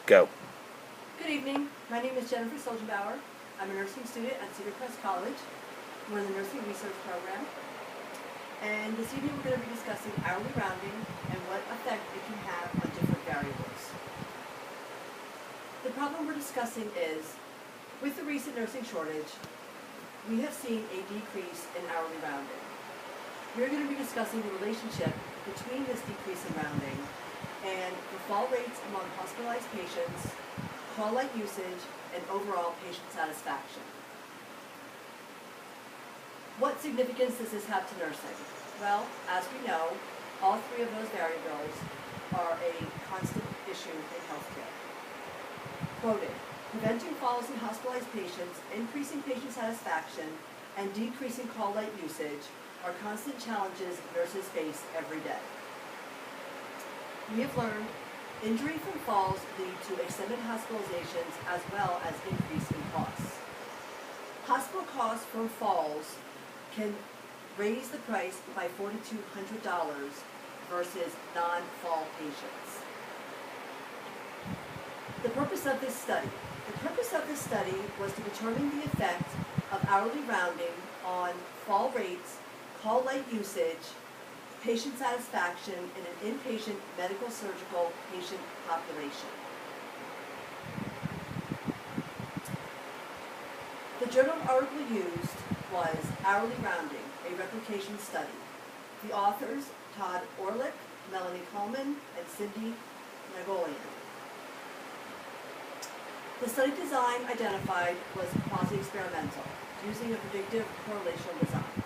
Go. Good evening. My name is Jennifer Solgenbauer. I'm a nursing student at Cedar Crest College. We're in the nursing research program. And this evening we're going to be discussing hourly rounding and what effect it can have on different variables. The problem we're discussing is, with the recent nursing shortage, we have seen a decrease in hourly rounding. We're going to be discussing the relationship between this decrease in rounding and the fall rates among hospitalized patients, call light usage, and overall patient satisfaction. What significance does this have to nursing? Well, as we know, all three of those variables are a constant issue in healthcare. Quoted, preventing falls in hospitalized patients, increasing patient satisfaction, and decreasing call light usage are constant challenges nurses face every day. We have learned injury from falls lead to extended hospitalizations as well as increase in costs. Hospital costs from falls can raise the price by $4,200 versus non-fall patients. The purpose of this study. The purpose of this study was to determine the effect of hourly rounding on fall rates, call light usage, patient satisfaction in an inpatient medical surgical patient population. The journal article used was Hourly Rounding, a Replication Study. The authors, Todd Orlick, Melanie Coleman, and Cindy Nagolian. The study design identified was quasi-experimental, using a predictive correlational design.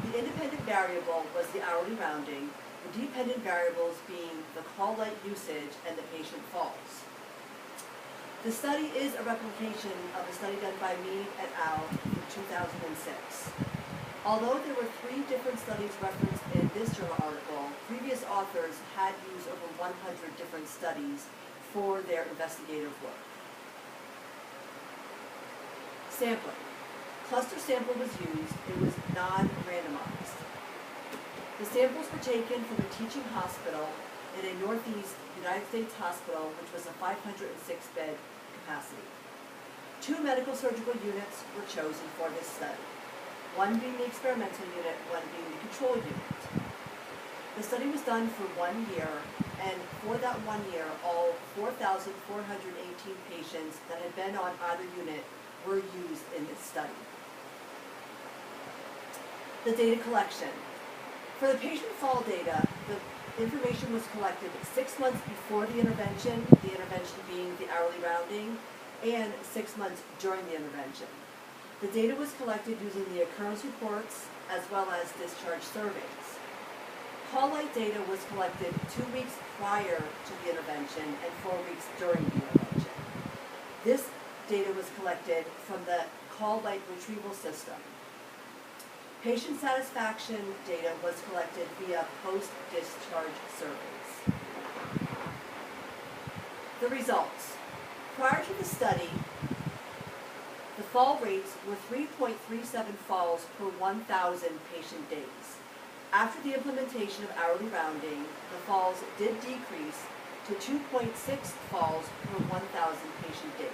The independent variable was the hourly rounding, the dependent variables being the call light usage and the patient falls. The study is a replication of a study done by Mead et al. In 2006. Although there were 3 different studies referenced in this journal article, previous authors had used over 100 different studies for their investigative work. Sampling. Cluster sample was used. It was non-randomized. The samples were taken from a teaching hospital in a Northeast United States hospital, which was a 506-bed capacity. 2 medical surgical units were chosen for this study, one being the experimental unit, one being the control unit. The study was done for 1 year, and for that 1 year, all 4,418 patients that had been on either unit were used in this study. The data collection. For the patient fall data, the information was collected 6 months before the intervention being the hourly rounding, and 6 months during the intervention. The data was collected using the occurrence reports as well as discharge surveys. Call light data was collected 2 weeks prior to the intervention and 4 weeks during the intervention. This data was collected from the call light retrieval system. Patient satisfaction data was collected via post-discharge surveys. The results. Prior to the study, the fall rates were 3.37 falls per 1,000 patient days. After the implementation of hourly rounding, the falls did decrease to 2.6 falls per 1,000 patient days.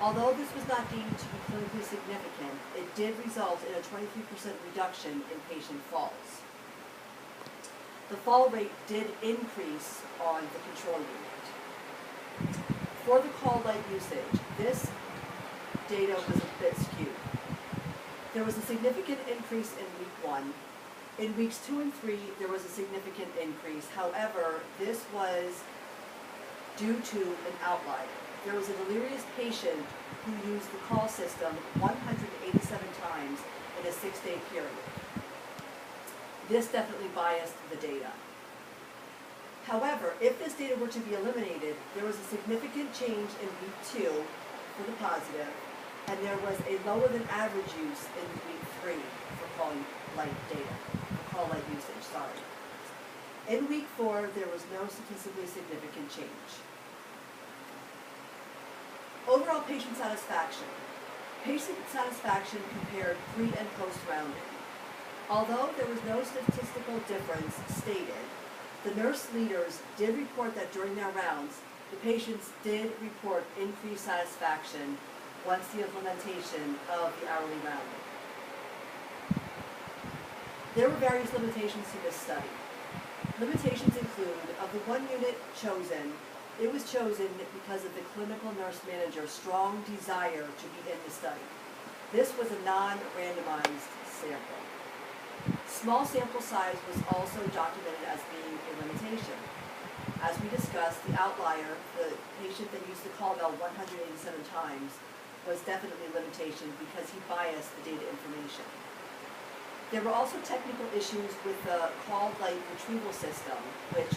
Although this was not deemed to be clinically significant, it did result in a 23% reduction in patient falls. The fall rate did increase on the control unit. For the call light usage, this data was a bit skewed. There was a significant increase in week 1. In weeks 2 and 3, there was a significant increase. However, this was due to an outlier. There was a delirious patient who used the call system 187 times in a 6-day period. This definitely biased the data. However, if this data were to be eliminated, there was a significant change in week 2 for the positive, and there was a lower than average use in week 3 for call light data, for call light usage, sorry. In week 4, there was no statistically significant change. Overall patient satisfaction. Patient satisfaction compared pre and post rounding. Although there was no statistical difference stated, the nurse leaders did report that during their rounds, the patients did report increased satisfaction once the implementation of the hourly rounding. There were various limitations to this study. Limitations include, of the one unit chosen, it was chosen because of the clinical nurse manager's strong desire to be in the study. This was a non-randomized sample. Small sample size was also documented as being a limitation. As we discussed, the outlier, the patient that used the call bell 187 times, was definitely a limitation because he biased the data information. There were also technical issues with the call light retrieval system, which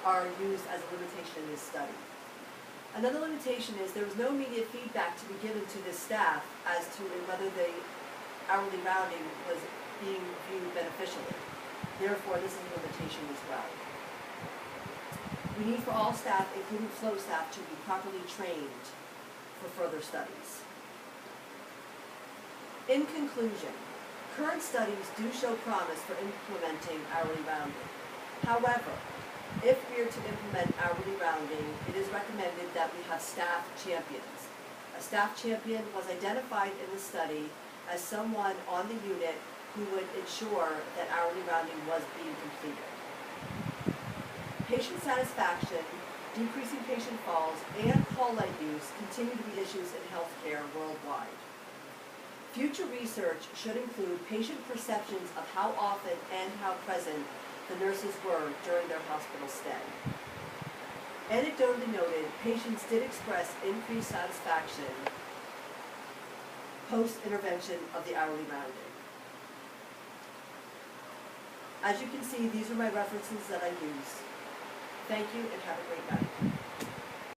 are used as a limitation in this study. Another limitation is there was no immediate feedback to be given to the staff as to whether the hourly rounding was being viewed beneficially. Therefore, this is a limitation as well. We need for all staff, including flow staff, to be properly trained for further studies. In conclusion, current studies do show promise for implementing hourly rounding. However, if we are to implement hourly rounding, it is recommended that we have staff champions. A staff champion was identified in the study as someone on the unit who would ensure that hourly rounding was being completed. Patient satisfaction, decreasing patient falls, and call light use continue to be issues in healthcare worldwide. Future research should include patient perceptions of how often and how present the nurses were during their hospital stay. Anecdotally noted, patients did express increased satisfaction post-intervention of the hourly rounding. As you can see, these are my references that I use. Thank you and have a great night.